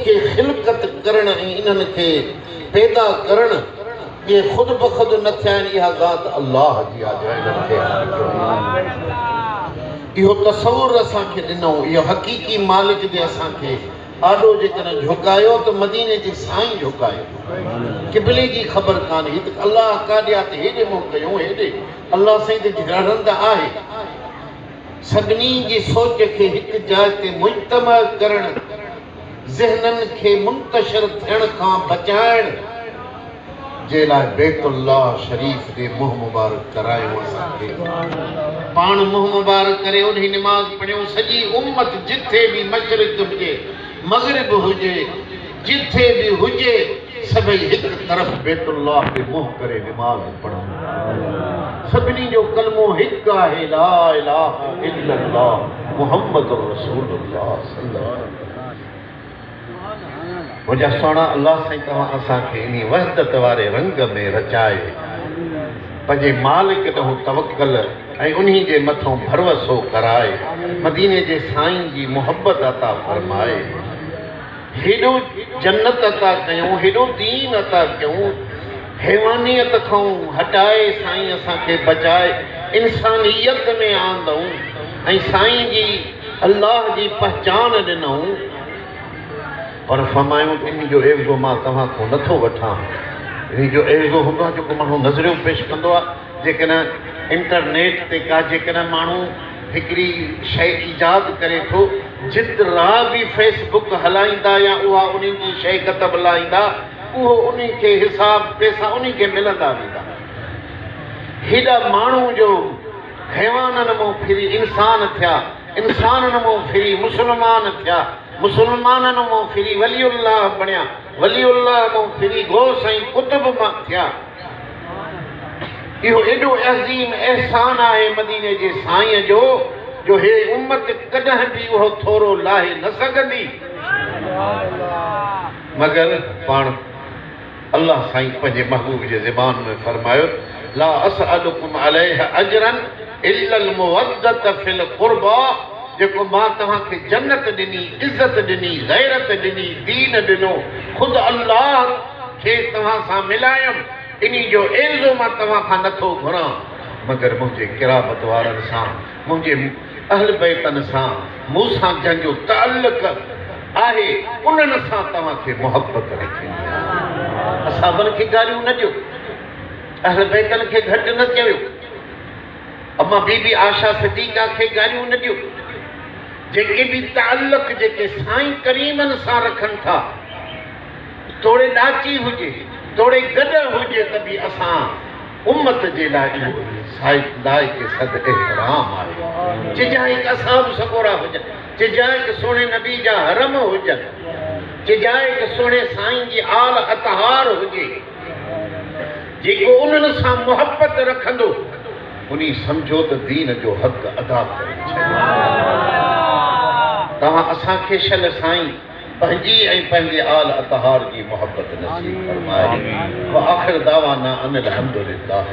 के खिलकत करण इन्हन के पैदा करण ये खुद बखुद न थिया इहा ज़ात अल्लाह जी आहे इन्हन के इहो तसव्वुर असां खे ॾिनो इहो हक़ीक़ी मालिक जे असां खे आॾो जेकॾहिं झुकायो त मदीने जे साईं झुकायो क़िबले जी ख़बर कान्हे त अल्लाह काॾिया ते हेॾे मुंहुं कयूं हेॾे अल्लाह साईं ते ॼाणंद आहे सभिनी जी सोच खे हिकु जाइ ते मुजतमा करण ज़हननि खे मुंतशिर थियण खां बचाइण जे लाइ बैतुल्लाह शरीफ़ जे मुंहुं मुबारक करायूं असांखे पाण मुंहुं मुबारक करे उन निमाज़ पढ़ियूं सॼी उम्मत जिथे बि मशरिक़ हुजे मग़रिब हुजे जिथे बि हुजे सभई हिकु तरफ़ बैतुल्लाह ते मुंहुं करे निमाज़ पढ़नि सभिनी जो कलमो हिकु आहे ला इलाहा इल्लल्लाह मुहम्मदुर रसूलुल्लाह सल्लल्लाहु अलैहि वसल्लम मुंहिंजा सोना अल्लाह साईं तव्हां असांखे इन वहदत वारे रंग में रचाए पंहिंजे मालिक ॾांहुं तवक्कल ऐं उन्ही जे मथां भरवसो कराए मदीने जे साईं जी मुहबत अता फरमाए हेॾो जन्नत अता कयूं हेॾो दीन अता कयूं हैवानियत खां हटाए साईं असांखे बचाए इंसानियत में आंदऊं ऐं साईं जी अल्लाह जी पहचान ॾिनऊं पर फरमायूं इन जो एवज़ो मां तव्हां खां नथो वठां इन जो एवज़ो हूंदो आहे जेको माण्हू नज़रियो पेश कंदो आहे जेकॾहिं इंटरनेट ते का जेकॾहिं माण्हू हिकिड़ी शइ ईजाद करे थो जेतिरा बि फेसबुक हलाईंदा या उहा उन्हनि जी शइ कतब लाहींदा उहो उन खे हिसाब पैसा उन खे मिलंदा वेंदा हेॾा माण्हू जो हैवाननि मां फिरी इंसान थिया इंसाननि मां फिरी मुस्लमान थिया मुसलमाननि मां फिरी वलीउल्लाह बणिया वलीउल्लाह मां फिरी गौस ऐं कुतुब मां थिया इहो एॾो अज़ीम एहसान आहे मदीने जे साईं जो हे उम्मत कॾहिं बि उहो थोरो लाहे न सघंदी मगर पाण अल्लाह साईं पंहिंजे महबूब जे ज़बान में फरमायो ला असअलुकुम अलैहि अजरन इल्लल मुवद्दत फिल क़ुर्बा जेको मां तव्हांखे जन्नत ॾिनी इज़त ॾिनी गैरत ॾिनी दीन ॾिनो ख़ुदि अल्लाह खे तव्हां सां मिलायमि इन जो एज़ो मां तव्हां खां नथो घुरां मगर मुंहिंजे किरामत वारनि सां मुंहिंजे अहल बैतनि सां मूं सां जंहिंजो ताल्लुक आहे उन्हनि सां तव्हांखे मुहबत रखणी असाबनि खे ॻाल्हियूं न ॾियो अहल बैतनि खे घटि न कयो अम्मा बीबी आशा सदीका खे ॻाल्हियूं न ॾियो जेके बि ताल्लुक जेके साईं करीमनि सां रखनि था थोरे ॾाची हुजे थोरे गॾ हुजे त बि असां उम्मत जे लाइ साईं लाइ के सद एहतराम आहे चिजाए असाब सगोरा हुजनि चिजाए सोणे नबी जा हरम हुजनि चिजाए सोणे साईं जी आल अतहार हुजे जेको उन्हनि सां मुहबत रखंदो उन्ही सम्झो त दीन जो हक़ अदा करे तव्हां असांखे शल साईं पंहिंजी ऐं पंहिंजे आल अतहार जी मुहबत नसीब फरमाए व आख़िर दावाना अनिल हम्दुलिल्लाह।